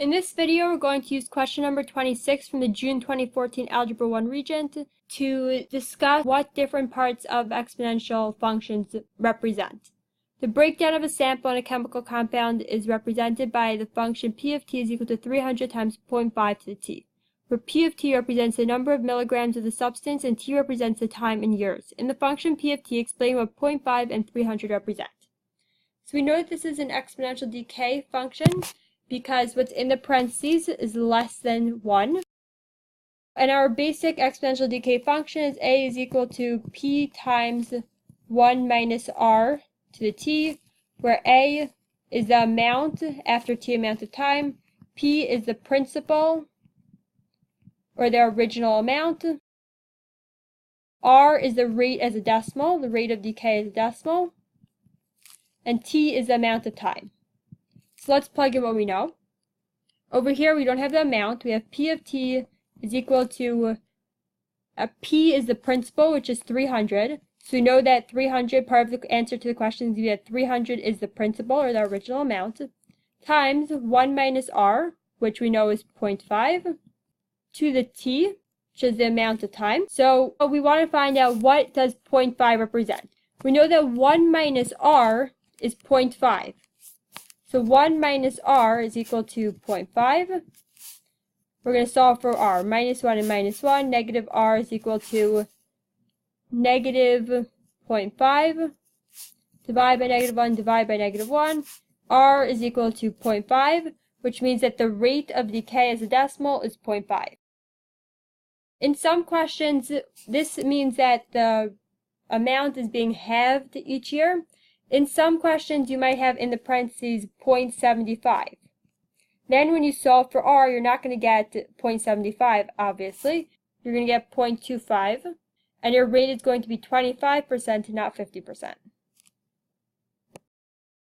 In this video, we're going to use question number 26 from the June 2014 Algebra 1 Regent to discuss what different parts of exponential functions represent. The breakdown of a sample in a chemical compound is represented by the function p of t is equal to 300 times 0.5 to the t, where p of t represents the number of milligrams of the substance and t represents the time in years. In the function p of t, explain what 0.5 and 300 represent. So we know that this is an exponential decay function because what's in the parentheses is less than 1. And our basic exponential decay function is a is equal to p times 1 minus r to the t, where a is the amount after t amount of time, p is the principal, or the original amount, r is the rate as a decimal, the rate of decay as a decimal, and t is the amount of time. So let's plug in what we know. Over here we don't have the amount, we have p of t is equal to, p is the principal, which is 300. So we know that 300, part of the answer to the question is that 300 is the principal, or the original amount, times 1 minus r, which we know is 0.5, to the t, which is the amount of time. So we want to find out what does 0.5 represent. We know that 1 minus r is 0.5. So 1 minus r is equal to 0.5. We're going to solve for r. Minus 1 and minus 1. Negative r is equal to negative 0.5. Divide by negative 1, divide by negative 1. R is equal to 0.5, which means that the rate of decay as a decimal is 0.5. In some questions, this means that the amount is being halved each year. In some questions, you might have in the parentheses 0.75. Then when you solve for r, you're not going to get 0.75, obviously. You're going to get 0.25, and your rate is going to be 25% and not 50%.